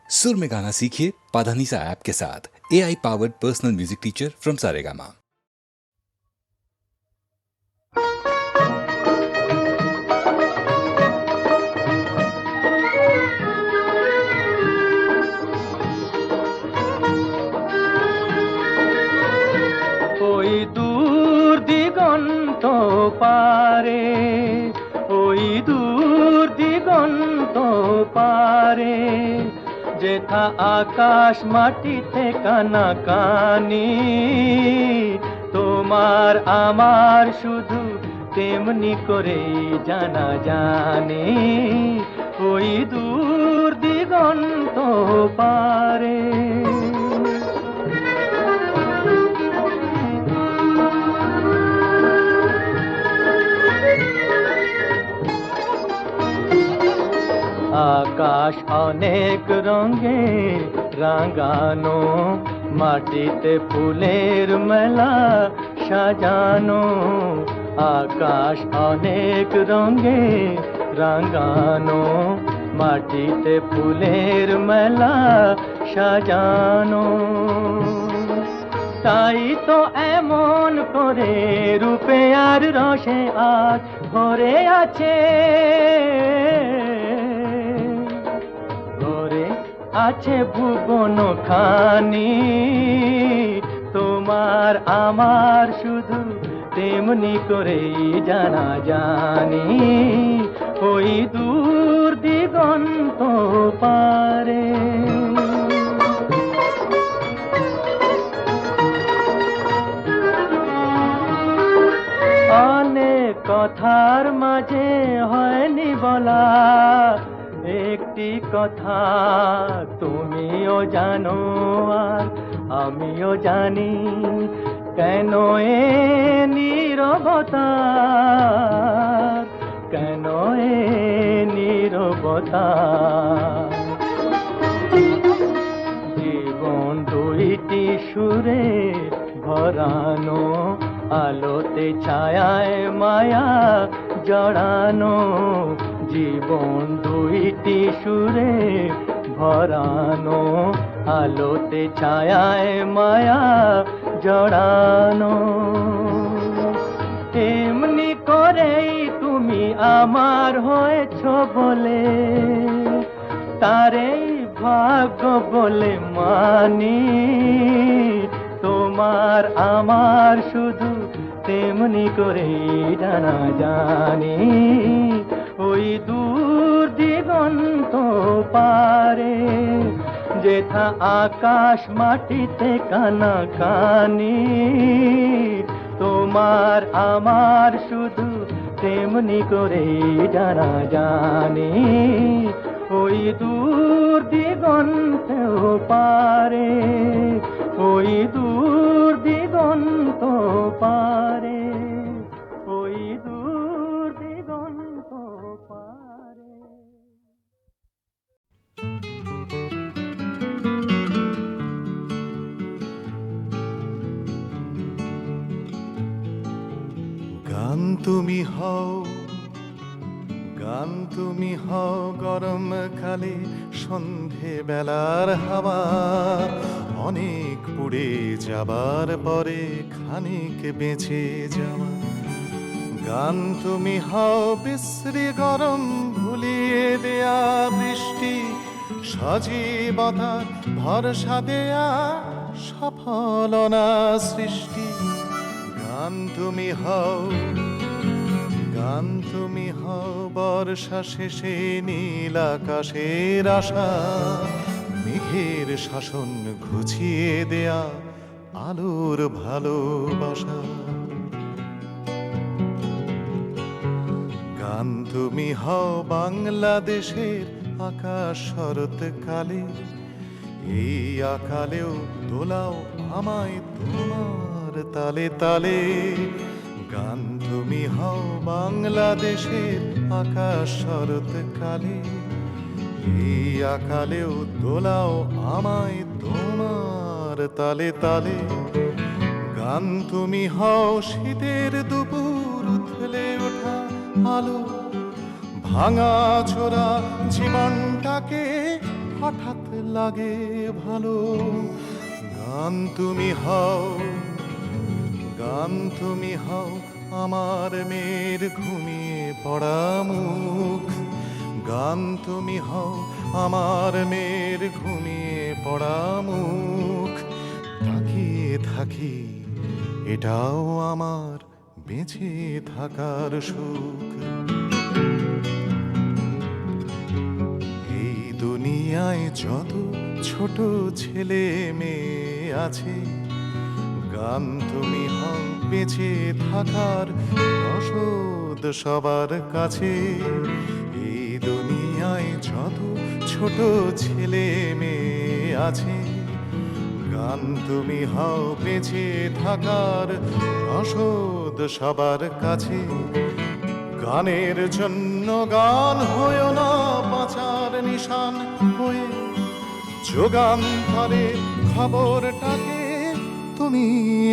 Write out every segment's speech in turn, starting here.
सुर में गाना सीखिए पाधानीसा ऐप के साथ। AI powered personal music teacher from Saregama. ওই দূর দিগন্ত পারে, ওই দূর দিগন্ত পারে, যেথা আকাশ মাটিতে কানাকানি, তোমার আমার শুধু তেমনি করেই জানা জানে। ওই দূর দিগন্ত পারে। আকাশ অনেক রঙে রাঙানো, মাটিতে ফুলের মেলা সাজানো। আকাশ অনেক রঙে রাঙানো, মাটিতে ফুলের মেলা সাজানো। তাই তো এমন করে রূপে আর রসে আজ ভরে আছে, আছে ভুবন খানি। তোমার আমার শুধু তেমনি করেই জানা জানি। ওই দূর দিগন্ত পারে। অনেক কথার মাঝে হয়নি বলা একটি কথা, তুমিও জানো আর আমিও জানি। কেন এ নীরবতা, কেন এ নীরবতা। জীবন দুইটি সুরে ভরানো, আলোতে ছায়ায় মায়া জড়ানো। জীবন দুইটি সুরে ভরানো, আলোতে ছায়ায় মায়া জড়ানো। এমনি করেই তুমি আমার হয়েছ বলে, তারেই ভাগ্য বলে মানি। তোমার আমার শুধু তেমনি করেই জানা জানি। ওই দূর দিগন্ত পারে, যেথা আকাশ মাটিতে কানাকানি। তোমার আমার শুধু তেমনি করেই জানা জানি। ওই দূর দিগন্ত পারে, ওই দূর দিগন্ত পারে, ওই দূর দিগন্ত পারে। গান তুমি হও, গান তুমি হও গরম কালে সন্ধে বেলার হাওয়া। অনেক পুড়ে যাবার পরে খানিক বেঁচে যাওয়া। গান তুমি হও বিশ্রী গরম ভুলিয়ে দেয়া বৃষ্টি, সজীবতার ভরসা দেয়া সফলনা সৃষ্টি। গান তুমি হও, গান তুমি হও বর্ষা শেষে নীল আকাশের আশা। মেঘের শাসন ঘুচিয়ে দেয়া আলোর ভালোবাসা। গান তুমি হও বাংলাদেশের আকাশ শরৎকালে, এই আকালেও দোলাও আমায় তোমার তালে তালে। গান তুমি হও বাংলাদেশের আকাশ শরৎকালে, এই আকালেও দোলাও আমায় তোমার তালে তালে। গান তুমি হও শীতের দুপুর উথলে ওঠা আলো, ভাঙা চোরা জীবনটাকে হঠাৎ লাগে ভালো। গান তুমি হও, গান তুমি হও আমার মেয়ের ঘুমিয়ে পড়া মুখ। গান তুমি হও আমার মেয়ের ঘুমিয়ে পড়া মুখ। তাকিয়ে থাকি এটাও আমার বেঁচে থাকার সুখ। এই দুনিয়ায় যত ছোট ছেলে মেয়ে আছে, গান তুমি হও বেঁচে থাকার রসদ সবার কাছে। এই দুনিয়ায় যত ছোট ছেলে মেয়ে আছে, গান তুমি হও বেঁচে থাকার রসদ সবার কাছে। গানের জন্য গান হয়েও না বাঁচার নিশান হয়ে, যুগান্তরে খবরটাকে তুমি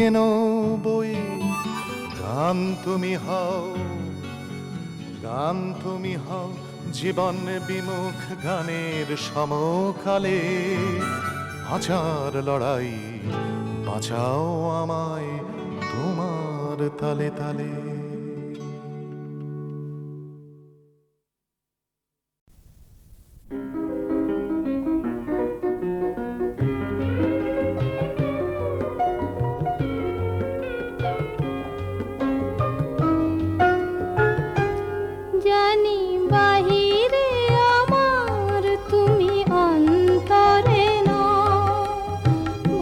এনো বয়ে। গান তুমি হও, গান তুমি হও জীবন বিমুখ গানের সমকালে। আচার লড়াই বাঁচাও আমায় তোমার তালে তালে। জানি বাহিরে আমার তুমি অন্তরে নও,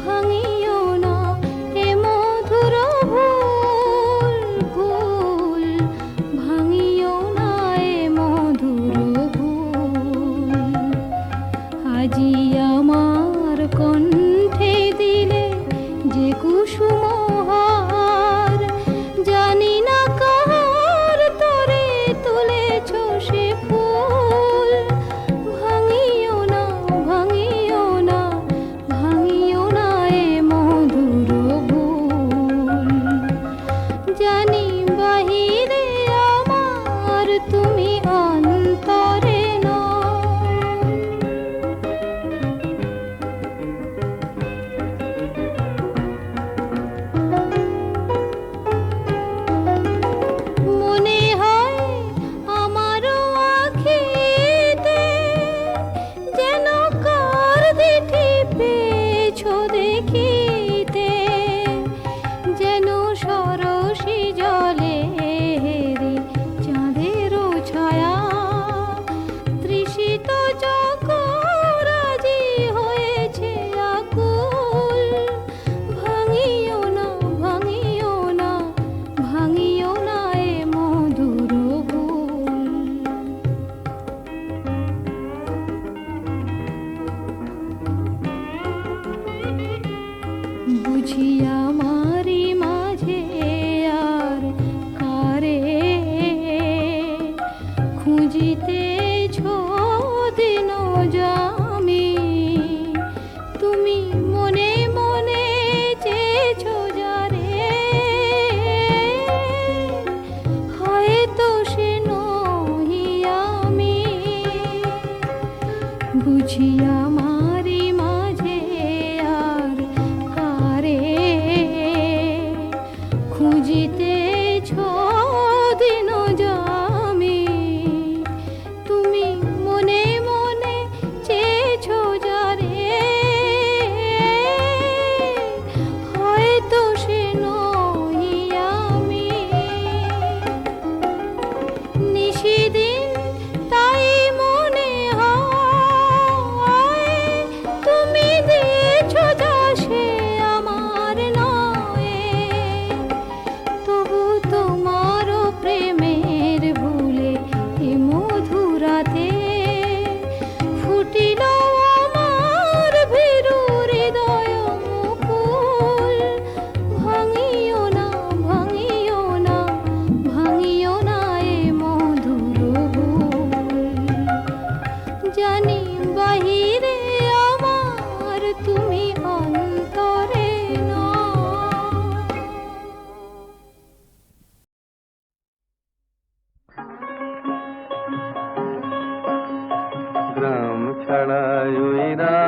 ভাঙিও না এ মধুর ভুল ভুল, ভাঙিও না এ মধুর ভুল। আজি আমার কণ্ঠে দিলে যে কুসুমহার, জানি না কাহার তরে তুলেছ সে ফুল। ভাঙিও না, ভাঙিও না, ভাঙিও না এ মধুর ভুল। জানি বাহিরে আমার তুমি অন্তরে নও। মনে হয় আমারও আঁখিতে যেন কার দিঠি পেয়েছো দেখিতে, যেন সরসী জলে চাঁদেরও ছায়া। তৃষিত চকর আজি হয়েছে আকুল। ভাঙিও না, ভাঙিও না, ভাঙিও না এ মধুর ভুল। বুঝি আমারি মাঝে আর কারে খুঁজিতেছ দিন যামি। তুমি মনে মনে চেয়েছ যারে, হয়তো সে নহি আমি। বুঝি আমারি মাঝে আর কারে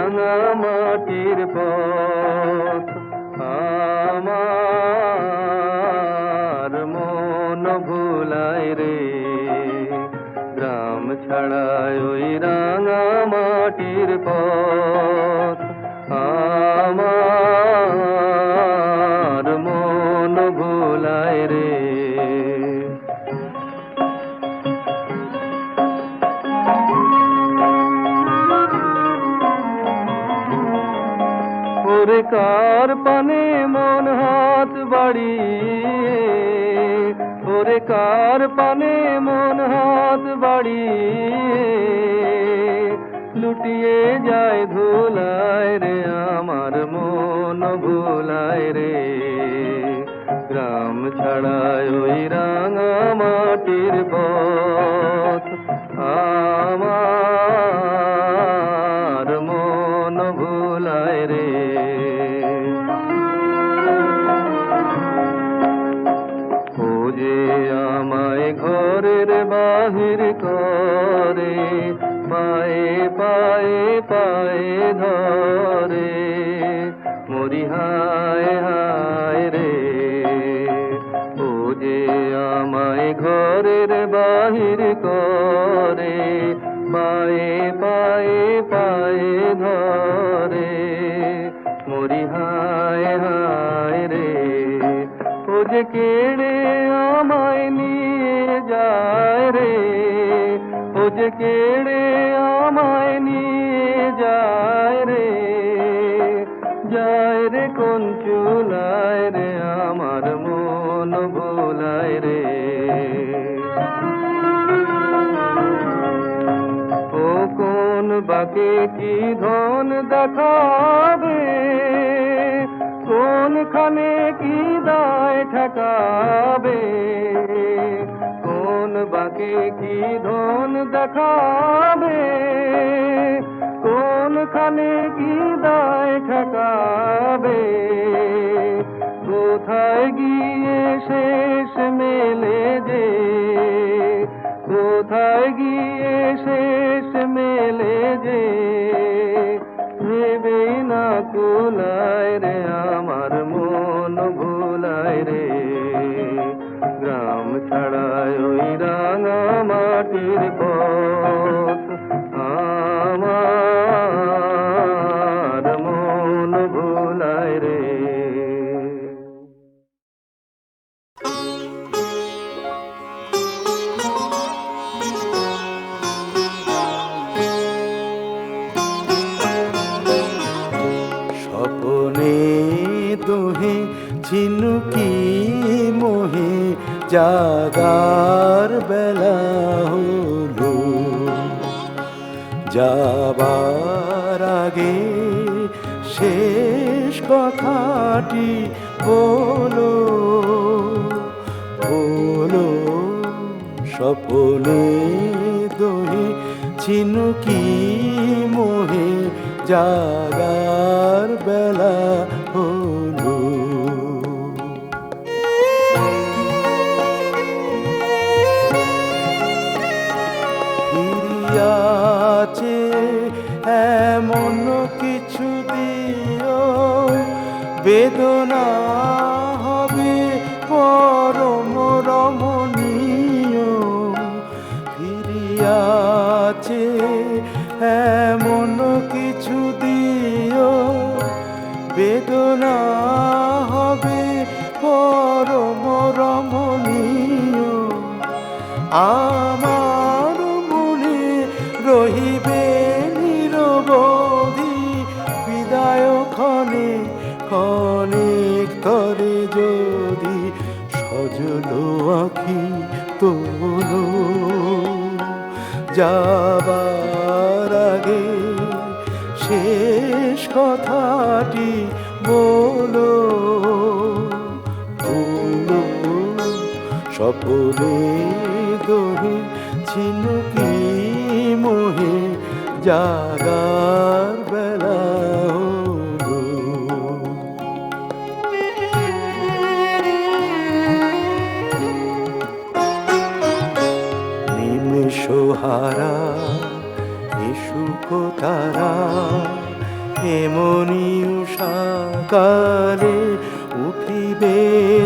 রাঙা মাটির পথ আমার মন ভুলায় রে গ্রাম ছাড়ায় ওই রাঙা মাটির পথ আমার মন ভুলায় রে ওরে কার পানে মন হাত বাড়িয়ে ওরে কার পানে মন হাত বাড়িয়ে লুটিয়ে যায় ধুলায় রে আমার মন ভুলায় রে গ্রাম ছাড়ায় ওই রাঙা মাটির পথ আমার মন ভুলায় রে ও যে আমায় ঘরের বাহির করে পায়ে পায়ে পায়ে ধরে মরি হায় হায় রে ও যে আমায় ঘরের বাহির করে পায়ে পায়ে পায়ে ধরে মরি হায় হায় রে ও যে কেড়ে আমায় নিয়ে যায় রে ও যে কেড়ে আমায় নিয়ে যায় রে কোন চুলায় রে আমার মন ভোলায় রে ও কোন বাকে কি ধন দেখাবে কোনখানে কি দায় ঠেকাবে কোন বাকে কি ধন দেখাবে কোনখানে কি দায় ঠেকাবে কোথায় গিয়ে শেষ মেলে যে কোথায় গিয়ে শেষ মেলে যে ভেবে না কুলায় রে আমার মন ভোলায় রে গ্রাম ছাড়ায় ওই রাঙা মাটির পথ আমার মন ভোলায় রে স্বপনে দোহে ঝিনুকি মোহে জাগার বেলা হলো যাবার আগে শেষ কথাটি বলো বলো স্বপনে দোহে ঝিনুকি মোহে জাগার বেলা হলো ফিরিয়াছে এমন কিছু দিও বেদনা হবে পরম রমণীয় ফিরিয়াছে এমন কিছু দিও বেদনা হবে পরম রমণীয় আমার মনে রহিবে নিরবধি বিদায় ক্ষণে ক্ষণিক তরে যদি সজল আখি তোলো যাবার আগে শেষ কথাটি বলো বলো স্বপনে দোহে ঝিনুকি মোহে জাগার বেলা হলো নিমেষহারা সুখ তারা এমনি উষাকালে উঠিবে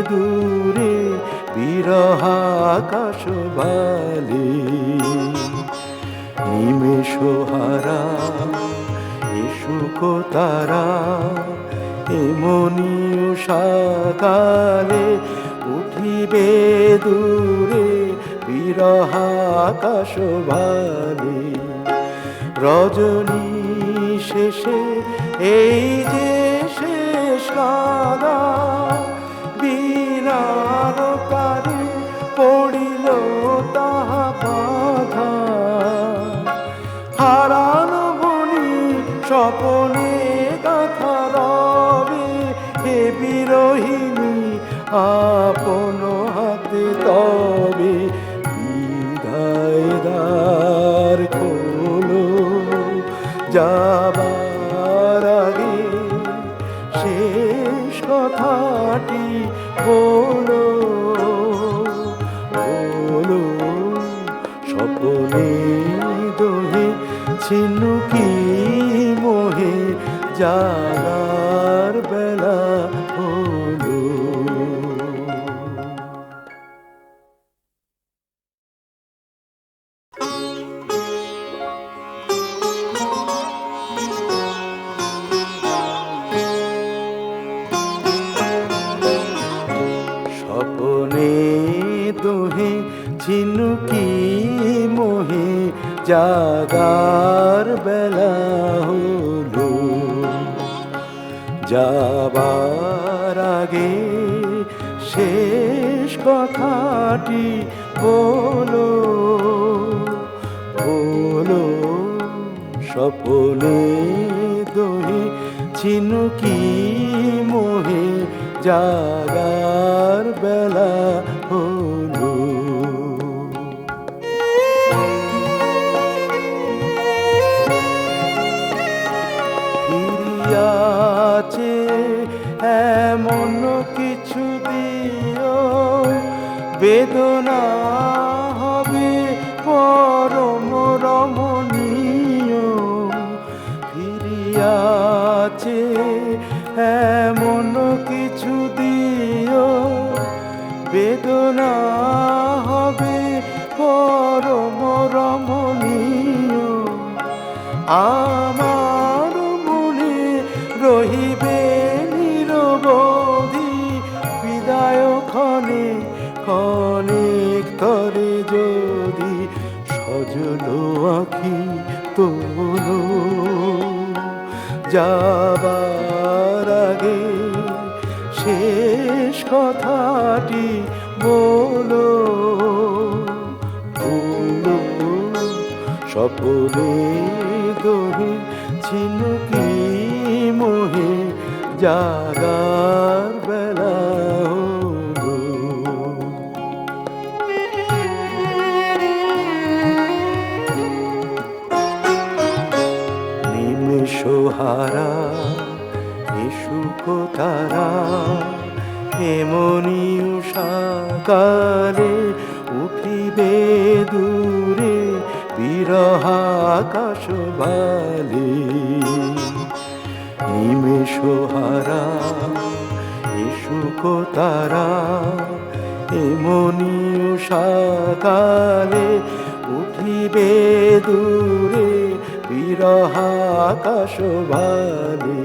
দূরে বিরহ আকাশ বালে নিমেষ হারা এসুক তারা এমনি উষাকালে উঠিবে দূরে বিরহ আকাশ বালে রজনী শেষে এই যে শেষ কাদা বিনার কারে পড়িল তাহা বাধা হারানো বনি স্বপনে গাথা রবে হে বিরোহিণী আপন হাতে তবে বিদায় দ্বার খোলো যাবার আগে শেষ কথাটি বলো বলো স্বপনে দোহে ছিনুকি মোহে জাগার বেলা হলো। স্বপনে দোহে ঝিনুকি মোহে জাগার বেলা হলো যাবার আগে শেষ কথাটি বলো বলো স্বপনে দোহে ঝিনুকি মোহে জাগার বেলা হলো। ফিরিয়াছে এমন কিছু দিও বেদনা হবে পরম রমণীয় ফিরিয়াছে এমন কিছু দিও বেদনা হবে পরম রমণীয় আমার মনে রহিবে নিরবধি বিদায় ক্ষণে ক্ষণিক তরে যদি সজলো আখি তোলো যাবার আগে শেষ কথাটি বলো বলো স্বপনে দোহে ঝিনুকি মোহে জাগার বেলা হলো। নিমেষ হারা এসুক তারা এমনি উষাকালে উঠিবে দূরে বিরহ আকাশ বালে নিমেষ হারা এসুক তারা এমনি উষাকালে উঠিবে দূরে বিরহ আকাশ বালে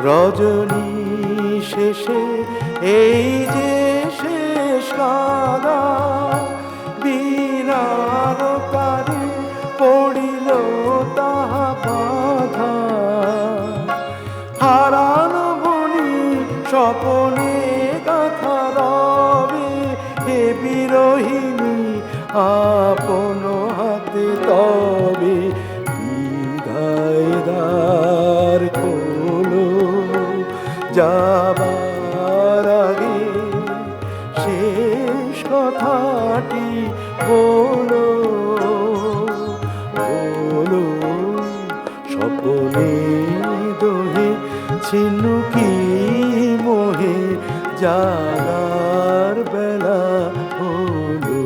রজনী শেষে এই যে শেষ কাদা বিনার কারে পড়িল তাহা বাধা হারানো বনি স্বপনে গাথা রবে হে বিরোহিণী আপন হাতে তবে বিদায় দ্বার খোলো যাবার আগে শেষ কথাটি বলো বলো স্বপনে দোহে ঝিনুকি মোহে জাগার বেলা হলো।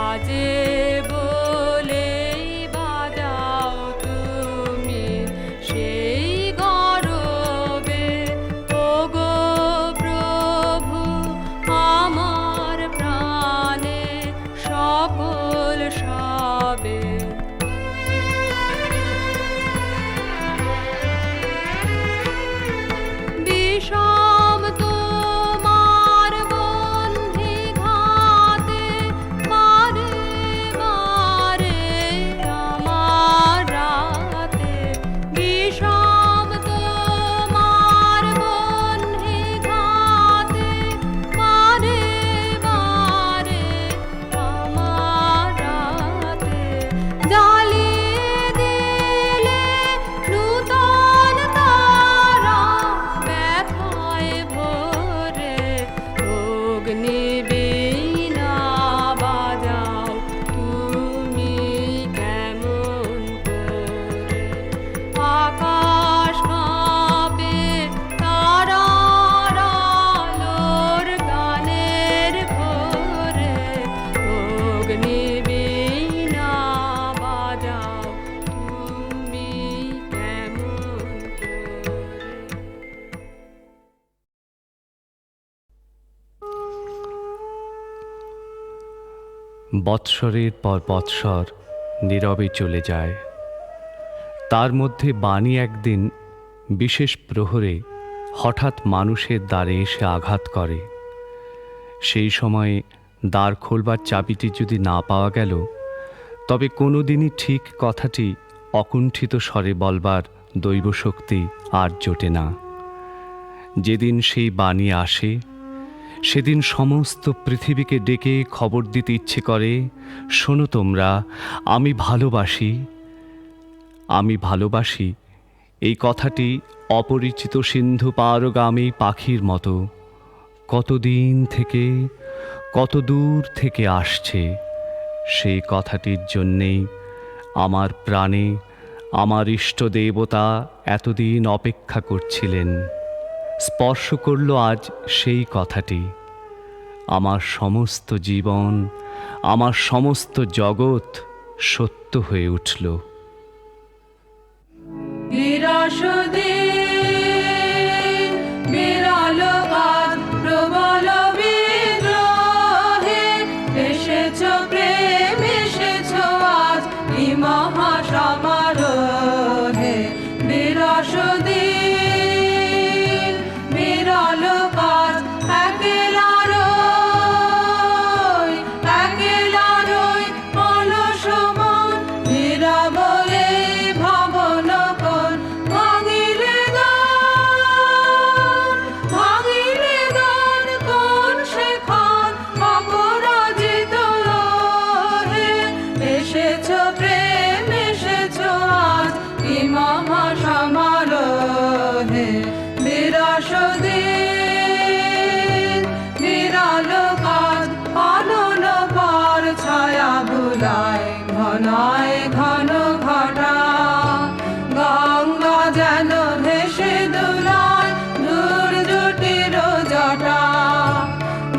বাজে বলেই বাজাও তুমি সেই গরবে, ওগো প্রভু আমার প্রাণে সকল সবে। বিষম তোমার বন্ধি ঘাতে মারে মারে আমার রাতে। বিষম তোমার বন্ধি ঘাতে মারে মারে আমার রাতে। জ্বালিয়ে দিলে নূতন তারা ব্যথায় ভরে, অগ্নিবীণা বাজাও তুমি কেমন করে। আকাশ কাঁপে তারার আলোর গানের ঘোরে, অগ্নিবীণা বাজাও তুমি কেমন করে। বৎসরের পর বৎসর নীরবে চলে যায়। তার মধ্যে বাণী একদিন বিশেষ প্রহরে হঠাৎ মানুষের দ্বারে এসে আঘাত করে। সেই সময়ে দ্বার খোলবার চাবিটি যদি না পাওয়া গেল, তবে কোনো দিনই ঠিক কথাটি অকুণ্ঠিত স্বরে বলবার দৈবশক্তি আর জোটে না। যেদিন সেই বাণী আসে, সেদিন সমস্ত পৃথিবীকে ডেকে খবর দিতে ইচ্ছে করে, শোনো তোমরা, আমি ভালোবাসি, আমি ভালোবাসি। এই কথাটি অপরিচিত সিন্ধু পারগামী পাখির মতো কতদিন থেকে, কত দূর থেকে আসছে। সেই কথাটির জন্যেই আমার প্রাণে আমার ইষ্ট দেবতা এতদিন অপেক্ষা করছিলেন। স্পর্শ করল আজ সেই কথাটি। আমার সমস্ত জীবন, আমার সমস্ত জগৎ সত্য হয়ে উঠল। বিরসদিন বিরল কাজ প্রবল বিদ্রোহে, এসেছ প্রেম এসেছ আজ এই মহাসমারোহে। বিরসদিন বিরল কাজ একলা রই, একলা রই অলস মন, নীরবে ভাবন কোন। ভাঙিলে গান কোন সেখান অপরাজিত হে। এসেছ প্রেম এসেছ আজ এই মহাসমারোহে। বিরসদিন বিরল কাজ পালন পর ছায়া বুলায় ঘনায় ঘন ঘটা। গঙ্গা যেন ভেসে দুলায় দূর জটির জটা।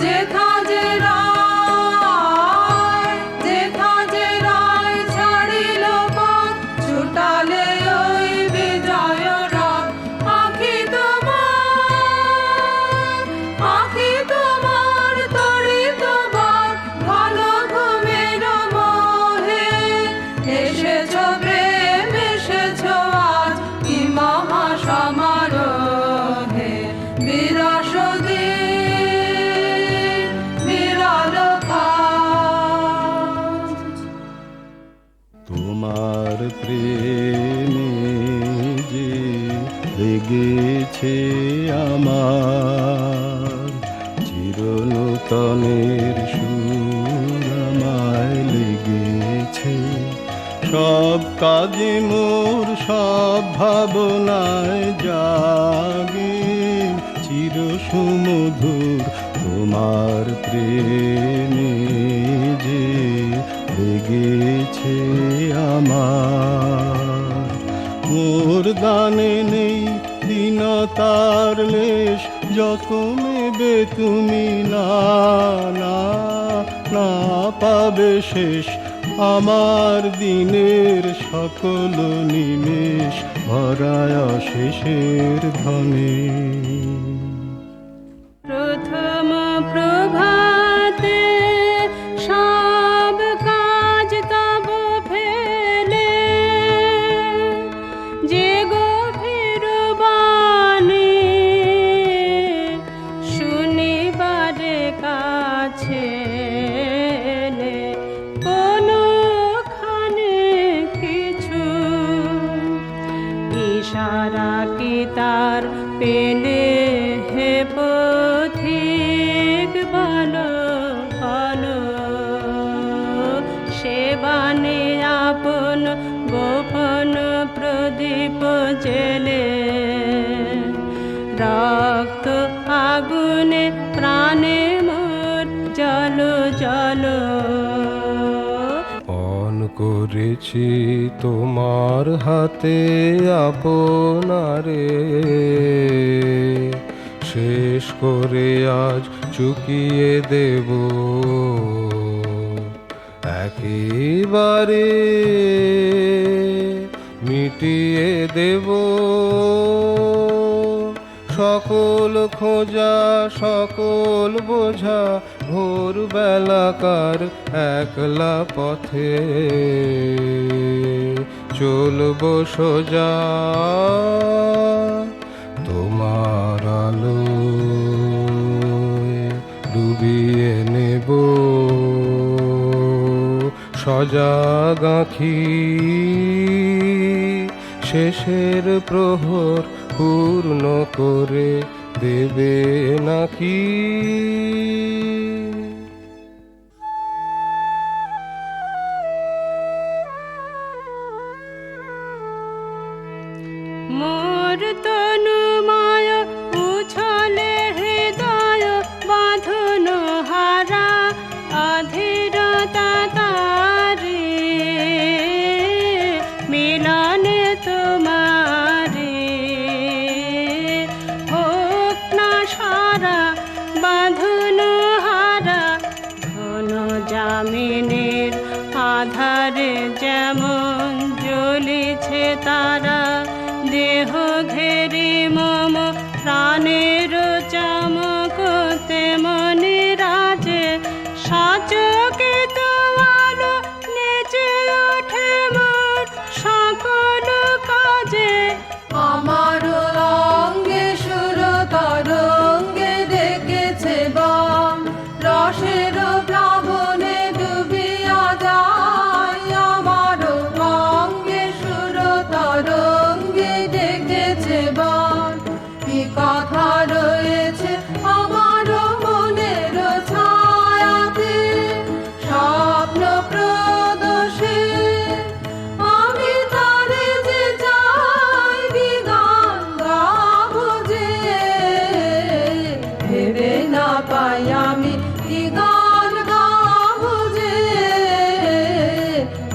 যেথা যে রায়, যেথা যে রায় ছাড়িল পথ, ছুটালে ওই বিজয় রথ। আখি তোমার তড়িত বাক ভালো ঘুমের মোহে। এসেছ প্রেম এসেছ আজ কি মহাসমারোহে। বিরসদিন বিরল কাজ। তোমার প্রেমে যে লেগেছে আমার, চিরনূতনের সুর আমায় লেগেছে। সব কাজে মোর সব ভাবনায় জাগে চির সুমধুর তোমার প্রেমে যে লেগেছে আমার। মোর গানে নেই দীনতার লেশ, যত নেবে তুমি না না না পাবে শেষ আমার দিনের সকল নিমেষ ভরায় শেষের ধনে। প্রথম প্রভাতে সব কাজ তব ফেলে যে গভীর বাণী শুনিবারে কাছে এলে, কোনখানে কিছু ইশারা কি তার পেলে হে পথিক বলো বলো, সে বাণী আপন গোপন প্রদীপ জেলে রক্ত আগুনে প্রাণে মোর জল জল। অন করেছি তোমার হাতে আপনারে, শেষ করে আজ চুকিয়ে দেব একেবারে, মিটিয়ে দেব সকল খোঁজা সকল বোঝা ভোর বেলাকার একলা পথে চলব সোজা তোমার আলোয় ডুবিয়ে নেব সজাগ আঁখি, শেষের প্রহর পূর্ণ করে দেবে নাকি। মোর তনুময় উছলে হৃদয় বাঁধন হারা অধীরতা তারে, মিলনে তোমারে হোক না সারা বাঁধন হারা, ঘন জামিনের আধারে যেমন জ্বলিছে তারা, দেহ ঘেরি মম প্রাণের চমকতে মনে রাজে, সচকিত আলো নেচে ওঠে মোর সকল কাজে। আমার অঙ্গে সুর তরঙ্গে ডেকেছে বন, রসের প্লাবনে ডুবিয়া যায়। আমার অঙ্গে সুর তরঙ্গে ডেকেছে বন, কি কথা রয়েছে আমার মনের ছায়াতে, স্বপ্ন প্রদোষে আমি তারে যে চাই বিগান গাবো যে, ভেবে না পাই আমি কি গান গাবো যে,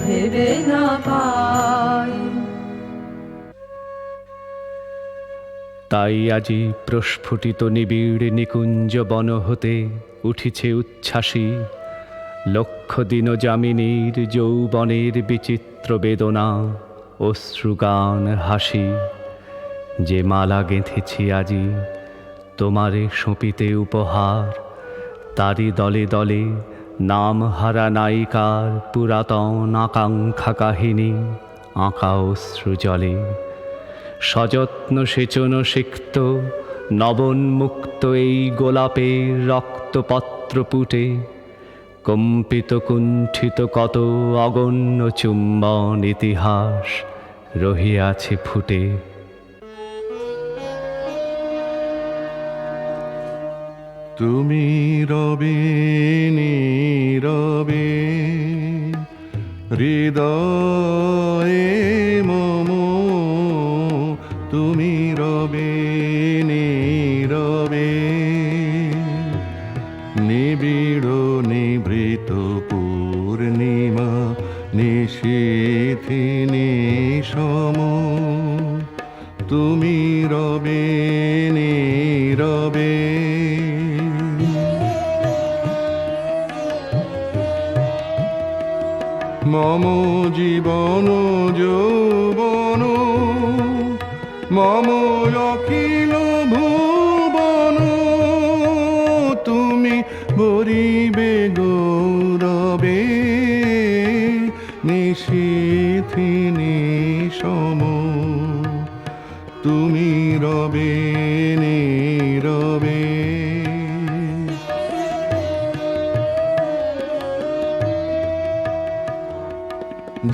ভেবে না পাই। তাই আজি প্রস্ফুটিত নিবিড় নিকুঞ্জ বন হতে উঠিছে উচ্ছ্বাসী, লক্ষ দিন যামিনীর যৌবনের বিচিত্র বেদনা অশ্রুগান হাসি। যে মালা গেঁথেছি আজি তোমারে সঁপিতে উপহার, তারি দলে দলে নাম হারা নায়িকার পুরাতন আকাঙ্ক্ষা কাহিনী আঁকা অশ্রু জলে। সযত্ন সেচন সিক্ত নবন্মুক্ত এই গোলাপের রক্তপত্র পুটে, কম্পিত কুণ্ঠিত কত অগণ্য চুম্বন ইতিহাস রহিয়াছে ফুটে। তুমি রবে নীরবে হৃদয়ে মম, তুমি রবে নীরবে নিবিড় নিভৃত পূর্ণিমা নিশীথিনী সম, তুমি রবে নীরবে নীরবে মম জীবন যৌবন মম অখিল ভুবন তুমি ভরিবে গৌরবে নিশীথি নিশম তুমি রবে নীরবে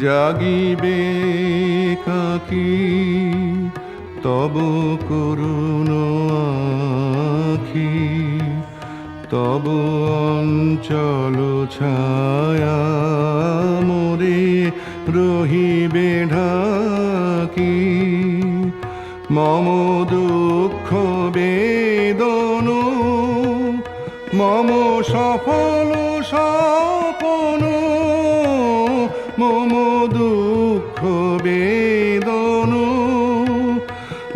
জাগিবে কাকি তব করুণ আখি তব অঞ্চল ছায়া মোরে রহিবে ঢাকি মম দুঃখ বেদন মম সফল স্বপন মম দুঃখ বেদন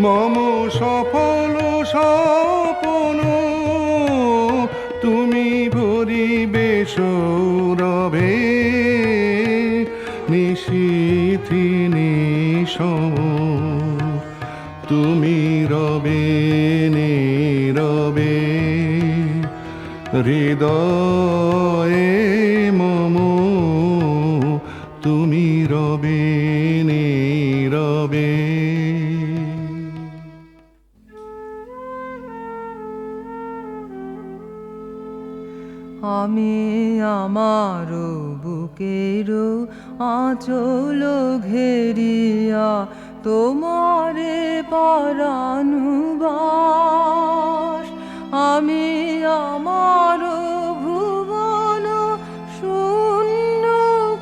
মম সফল স্বপন তুমি ভরিবে সৌরভে নিশীথি নিশম তুমি রবে নীরবে হৃদয়ে মম তুমি রবে নীরবে আমি আমার বুকের আঁচল ঘেরিয়া তোমারে পরানুবাস আমি আমার ভুবন শূন্য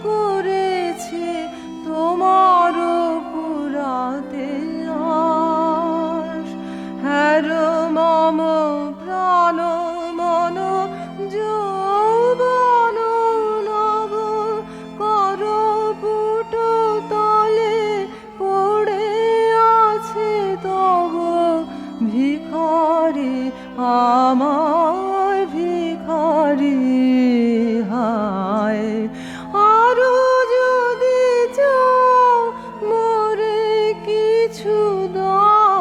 করেছি তোমার পুরাতে আস হ্যার মম প্রাণ মন যৌবন নব কর পুট তলে পড়ে আছে তব ভিখারি আমার ভিখারি হায় আরো যদি চাও মোরে কিছু দাও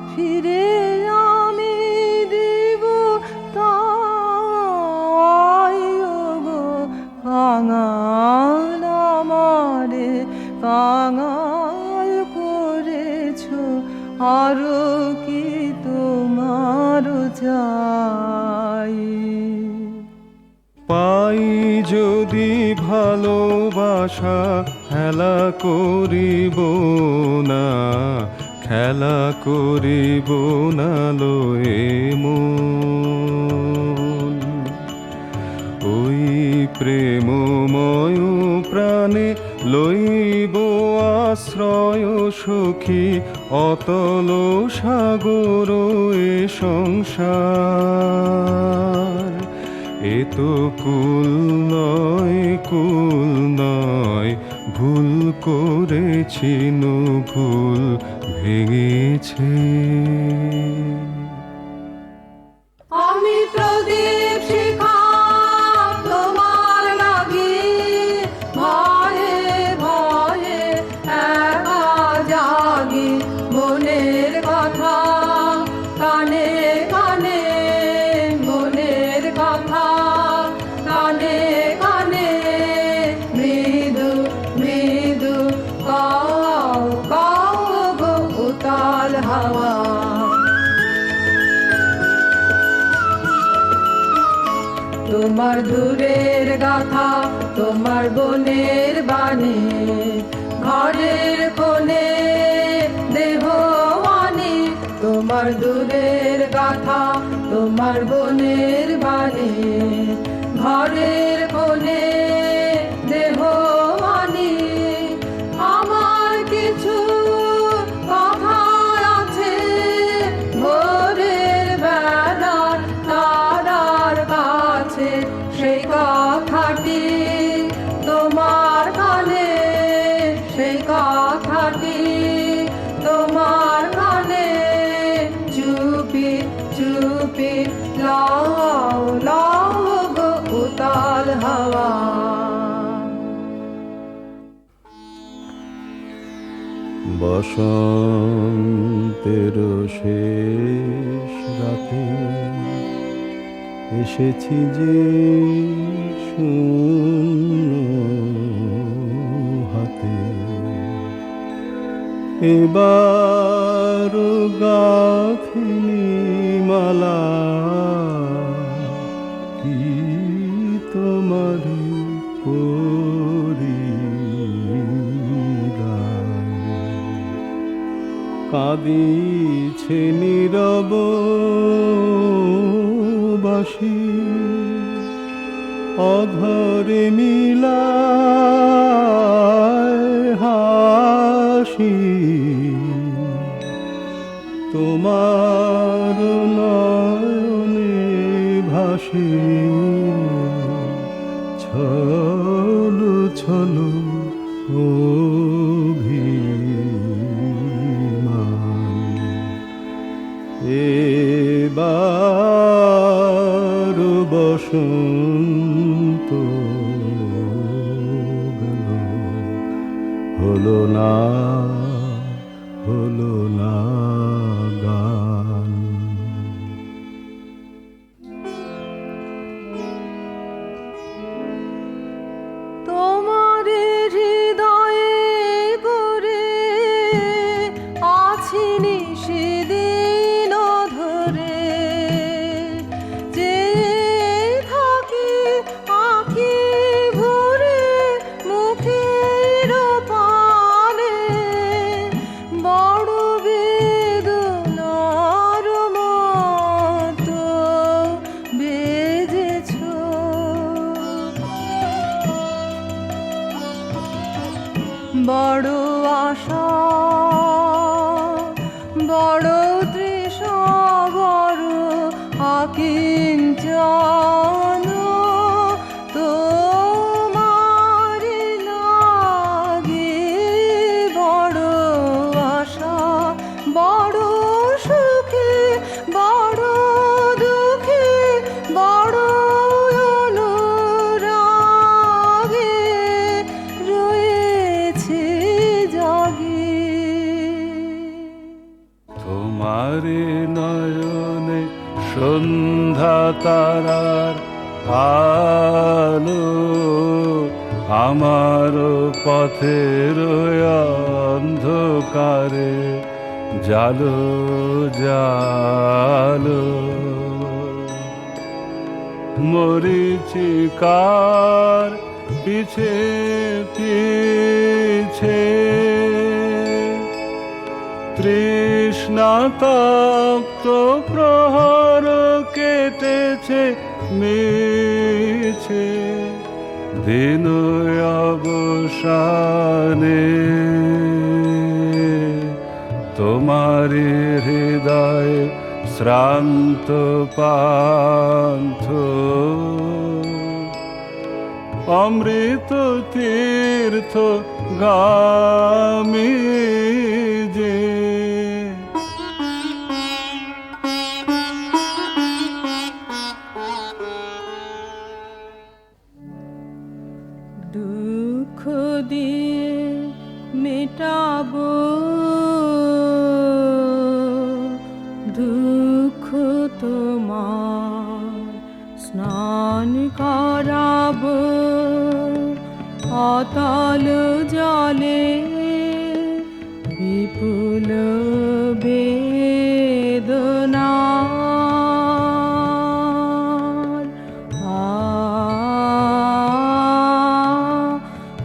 ফিরে আমি দিব তাই গো কাঙাল আমারে কাঙাল করেছ আরো কি তোমার চাই পাই যদি ভালোবাসা খেলা করিব না খেলা করিব না লয়ে মন ওই প্রেমময় প্রাণে লইব আশ্রয় সখী অতল সাগর এ সংসার এ তো কুল নয় ভুল করেছি ভুল ভেঙেছে আমি প্রদীপ শিখা তোমার লাগি ভয়ে ভয়ে একা জাগি মনের কথা কানে কানে মনের কথা কানে কানে মৃদু মৃদু কাও কাও গো উতাল হাওয়া তোমার দূরের গাথা তোমার বনের বাণী ঘরের কোণে দেহওয়ানি তোমার দূরের গাথা তোমার বনের বাণী ঘরের কোণে দেহওয়ানি আমার কিছু কথা আছে ভোরের বেলার তারার কাছে সেই কথাটি তোমার কানে বসন্তের শেষ রাতে এসেছি যে শূন্য হাতে, এবার গাঁথিনি মালা কি তোমার কাঁদিছে নীরব বাসি, অধরে মিলায় হাসি, তোমার নয়নে ভাসে ছলো ছলো অভিমান। এবার বসন্ত গেল, হলো না গান। তোমার হৃদয়ে করে আছিনি সেদিন ধরে, যে থাকি আঁখি ভরে মুখের পানে, বড় বেদনার মতো বেজেছ। বড় আশা, বড় তৃষা, বড় আকিঞ্চন, তোমার লাগে বড় আশা, বড় সুখে, বড় দুঃখে, বড় অনুরাগে রয়েছে জাগে। তোমার নয়নে সন্ধ্যা তারার আলো, আমার পথের অন্ধকারে জালো জালো। মরীচিকার পিছে পিছে তৃষ্ণাতপ্ত প্রহর কেটেছে মিছে, দিন অবসানে তোমারি হৃদয় শ্রান্ত পান্থ, অমৃত তীর্থ গামী যে। দুঃখ দিয়ে মেটাবো দুঃখ তোমার, স্নান করাবো অতল জলে, বিপুল বেদনা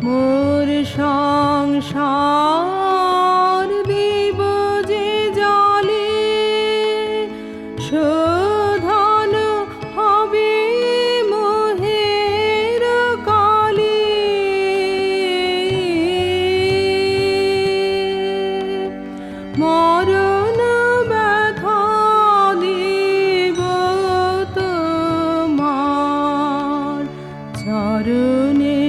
মোর সংসার দিব যে জলে, শোধন হবে মোহের কালে। মরণ ব্যথা দিব তোমার চরণে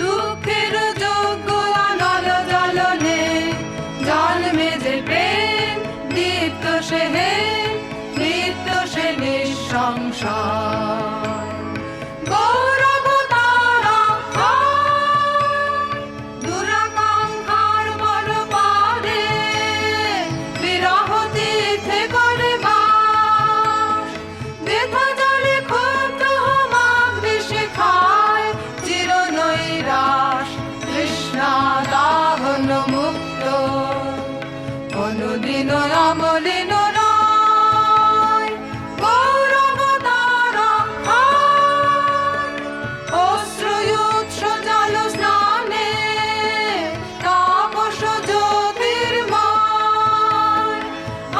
দুঃখের যোগ্য অনল জ্বলনে জীবন মুক্ত অনুদিন অমলিন নয় গৌরব তারা অশ্রুৎস জল স্নানে তাপস জ্যোতির্ময়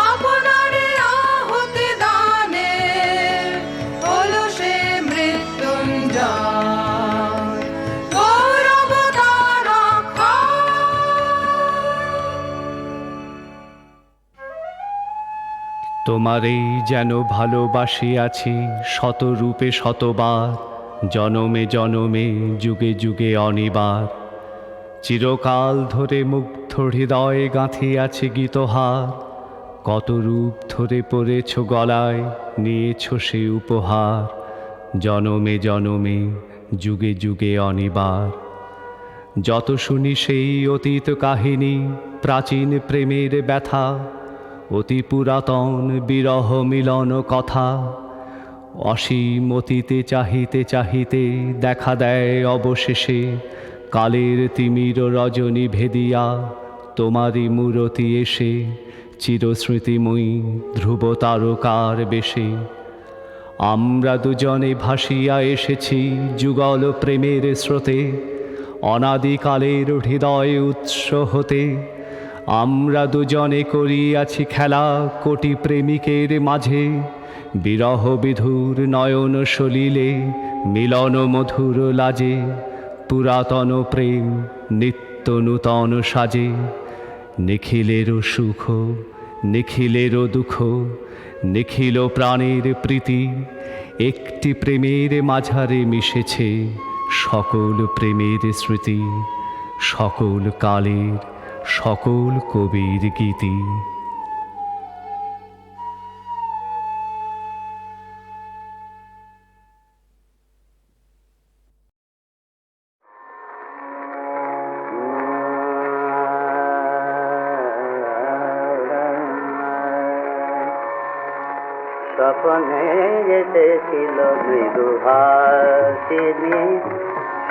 আপনারে আহুতি দানে হলো সে মৃত্যুঞ্জয় গৌরব তারা তোমারেই যেন ভালোবাসিয়াছি শতরূপে শতবার, জনমে জনমে যুগে যুগে অনিবার। চিরকাল ধরে মুগ্ধ হৃদয়ে গাঁথিয়াছি গীতহার, কত রূপ ধরে পড়েছ গলায়, নিয়েছ সে উপহার। জনমে জনমে যুগে যুগে অনিবার। যত শুনি সেই অতীত কাহিনী, প্রাচীন প্রেমের ব্যথা, অতি পুরাতন বিরহ মিলন কথা। অসীম অতীতে চাহিতে চাহিতে দেখা দেয় অবশেষে কালের তিমির রজনী ভেদিয়া তোমারই মূরতি এসে চিরস্মৃতিময়ী ধ্রুব তারকার বেশে। আমরা দুজনে ভাসিয়া এসেছি যুগল প্রেমের স্রোতে, অনাদিকালের হৃদয় উৎস হতে। আমরা দুজনে করিয়াছি খেলা কোটি প্রেমিকের মাঝে, বিরহ বিধুর নয়ন সলিলে মিলন মধুর লাজে। পুরাতন প্রেম নিত্য নূতন সাজে, নিখিলেরও সুখ নিখিলেরও দুঃখ, নিখিল প্রাণের প্রীতি। একটি প্রেমের মাঝারে মিশেছে সকল প্রেমের স্মৃতি, সকল কালের সকল কবির গীতি। স্বপ্নে এসেছিল মৃদুভাষিনী,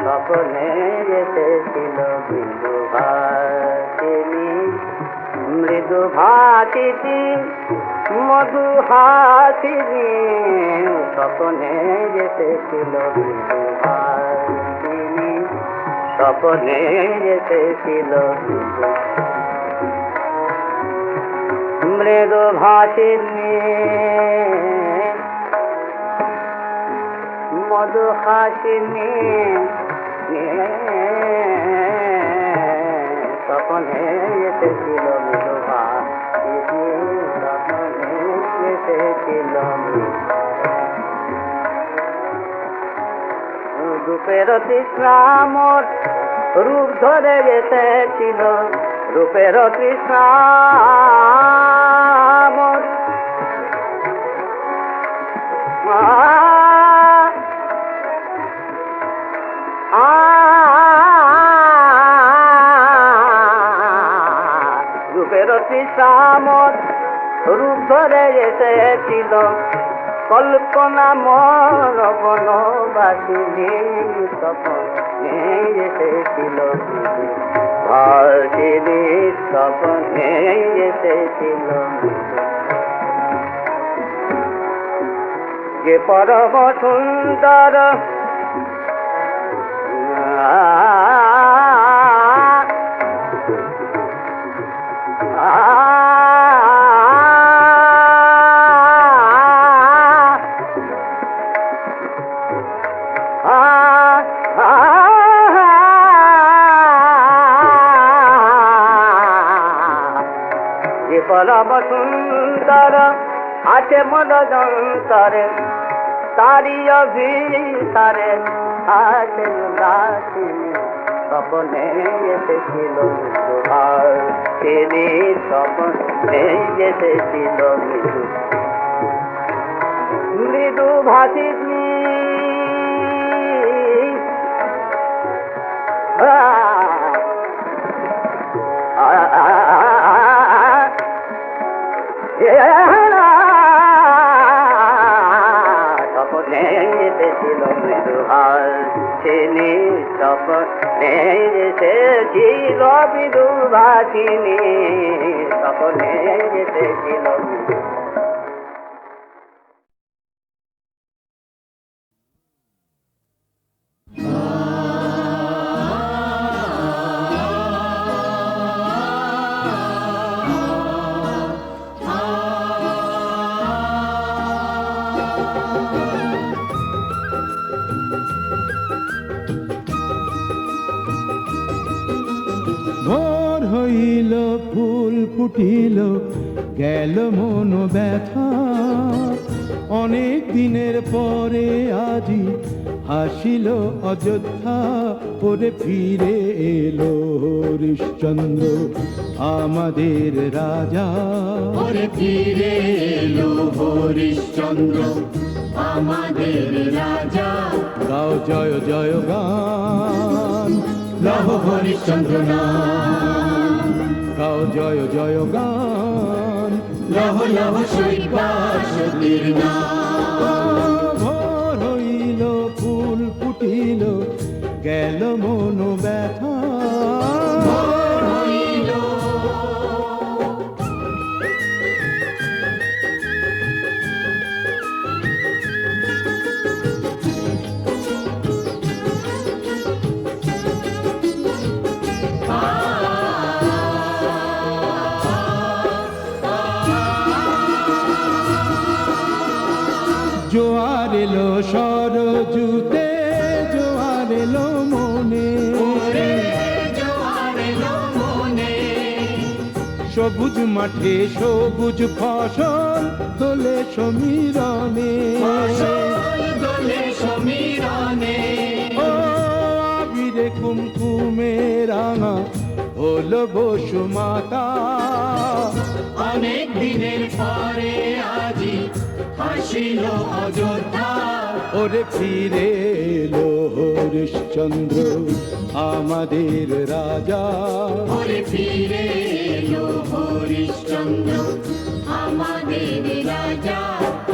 স্বপ্নে এসেছিল মৃদুভাষিনী। মৃদুভাষিনী মধুহাসিনী, স্বপ্নে এসেছিল মৃদুভাষিনী, স্বপ্নে এসেছিল মৃদুভাষিনী মধুহাসিনী। স্বপ্নে এসেছিল মৃদুভাষিনী, স্বপ্নে এসেছিল রূপের তৃষ্ণা মোর রূপ ধরে এসেছিল, রূপের তৃষ্ণা মোর রূপের তৃষ্ণা মোর রূপ ধরে এসেছিল, কল্পনা মোর বনবাসিনী। স্বপ্নে এসেছিল ভাষিনী, স্বপ্নে এসেছিল যে পরম সুন্দর পরম সুন্দর আছে মন যন্তরে, তারি অভিসারে আছে উদাসিনী। স্বপ্নে এসেছিল মৃদুভাষিনী, স্বপ্নে এসেছিল মৃদুভাষিনী। স্বপ্নে এসেছিল মৃদুভাষিনী, স্বপ্নে স্বপ্নে এসেছিল বিদুরভাসিনী, স্বপ্নে এসেছিল। ভোর হইল ফুল ফুটিল গেল মন ব্যথা, অনেক দিনের পরে আজি হাসিল অযোধ্যা, ওরে ফিরে এলো হরিশ্চন্দ্র আমাদের রাজা, ওরে ফিরে এলো হরিশ্চন্দ্র আমাদের রাজা। গাও জয় জয় গান, লহ হরিশ্চন্দ্র নাম, গাও জয় জয় গান, লহ লহ সৈবাসতির নাম। ভোর হইল ফুল ফুটিল গেল মন ব্যথা, ভোর হইল। জোয়ার এলো সরজুতে, জোয়ার এলো মনে, জোয়ার এলো মনে। সবুজ মাঠে সবুজ ফসল দোলে সমীরণে, দোলে সমীরণে। ও আবিরে কুমকুমে রাঙা হলো বসুমাতা, অনেক দিনের পরে আজি হাসিল অযোধ্যা, ওরে ফিরে এলো হরিশ্চন্দ্র আমাদের রাজা, ওরে ফিরে এলো হরিশ্চন্দ্র আমাদের রাজা।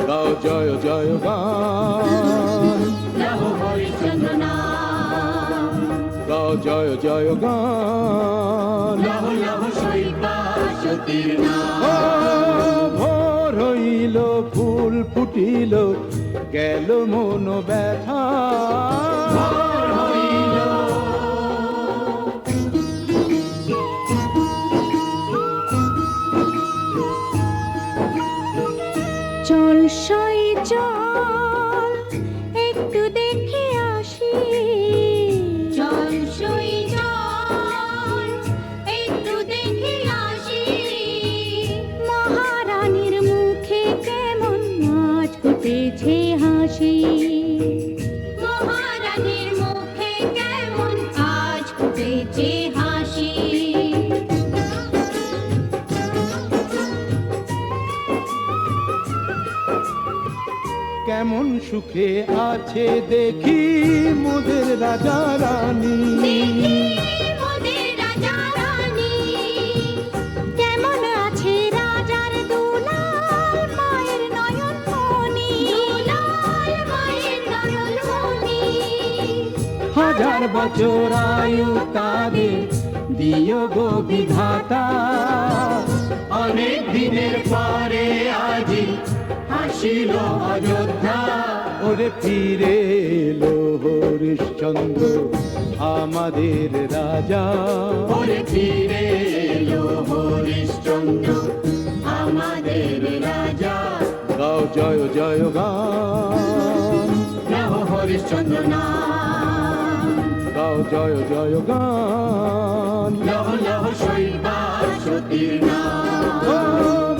গাও জয় জয় গান, লহ হরিশ্চন্দ্র নাম, গাও জয় জয় গান, লহ লহ সৈবাসতির নাম। ভোর হইল ফুল ফুটিল গেল মন ব্যথা, ভোর হইল। চল সই চল একটু দেখে আসি, চল সই চল একটু দেখে আসি, মহারানীর মুখে কেমন নাচ ফুটেছে হাসি, মহারানীর মুখে কেমন আজ ফুটেছে হাসি। কেমন সুখে আছে দেখি মোদের রাজা রানী, মোদের রাজা রানী। কেমন আছে রাজার দুলাল মায়ের নয়ন মনি, দুলাল মায়ের নয়ন মনি। হাজার বছর আয়ু তাদের দিও গো বিধাতা, অনেক দিনের পরে আজি হাসিল অযোধ্যা, ওরে ফিরে এলো হরিশ্চন্দ্র আমাদের রাজা, ওরে ফিরে এলো হরিশ্চন্দ্র আমাদের রাজা। গাও জয় জয় গান, লহ হরিশ্চন্দ্র নাম, গাও জয় জয় গান, লহ লহ সৈবাসতির নাম।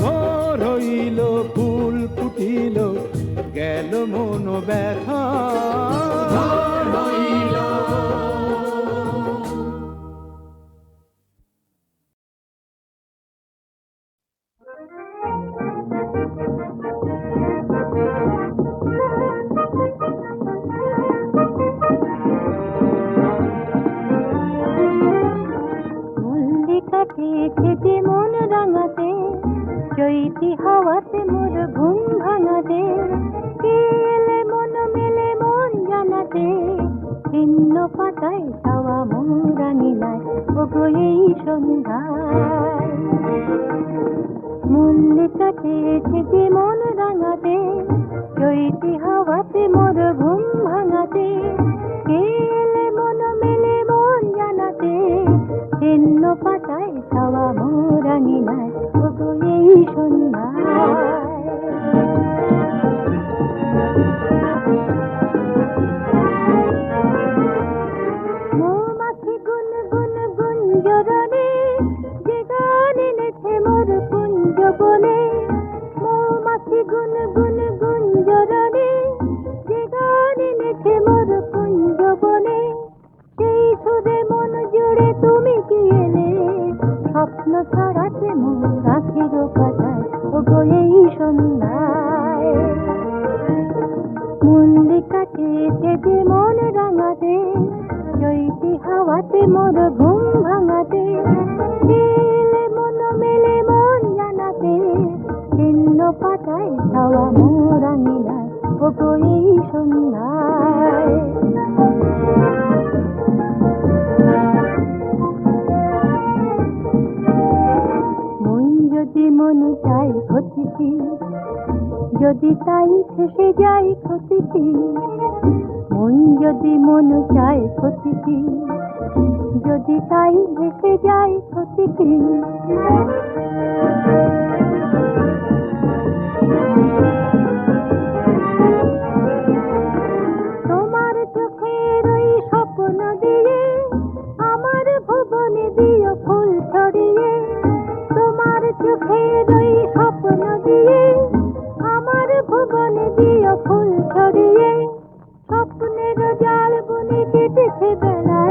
ভোর হইল ফুল ফুটিল গেল মন ব্যথা, ভোর হইল। কাটিয়েছে যে মন রাঙাতে, চৈতি হাওয়াতে মোর ঘুম ভাঙাতে, কে এলে মন মেলে মন জানাতে, ভিন্ন পাতায় ছাওয়া মোরা নীলায় ওগো এই সন্ধ্যায় মল্লিকা চেয়েছে যে মন রাঙাতে চৈতি হাওয়াতে মোর ঘুম ভাঙাতে কে এলে মন মেলে মন জানাতে ভিন্ন পাতায় ছাওয়া মোরা নীলায় ওগো এই সন্ধ্যায় মৌমাছি গুন গুন গুঞ্জরণে যে গান এনেছে মোর কুঞ্জ বনে মৌমাছি গুন গুন গুঞ্জরণে যে গান এনেছে মোর কুঞ্জ বনে সেই সুরে মন জুড়ে তুমি কি এলে স্বপ্ন ছড়াতে মোর আখির পাতায় ওগো এই সন্ধ্যায় মল্লিকা চেয়েছে যে মন রাঙাতে চৈতি হাওয়াতে মোর ঘুম ভাঙাতে এলে মন মেলে মন জানাতে ভিন্ন পাতায় ছাওয়া মোরা নীলায় ওগো এই সন্ধ্যায় মন যদি মন চাই ক্ষতিটি যদি তাই ফেসে যায় ক্ষতিটি মন যদি মন চায় ক্ষতিটি যদি তাই ভেসে যায় ক্ষতিটি তোমার চোখের ওই স্বপ্ন দিয়ে আমার ভুবনে দিও ফুল ছড়িয়ে তোমার চোখের ওই স্বপ্ন দিয়ে আমার ভুবনে দিও ফুল ছড়িয়ে স্বপ্নের জাল বুনে কেটেছে বেলা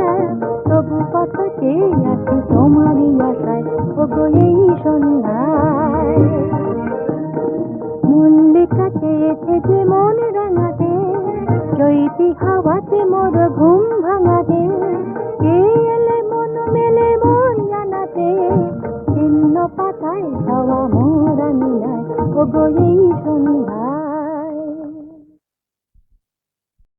তবু কত চেয়ে আছি তোমারই আশায় ওগো এই সন্ধ্যায় মল্লিকা চেয়েছে যে মন রাঙাতে চৈতি হাওয়াতে মোর ঘুম ভাঙাতে কে এলে মন মেলে মন জানাতে ভিন্ন পাতায় ছাওয়া মোরা নীলায় ওগো এই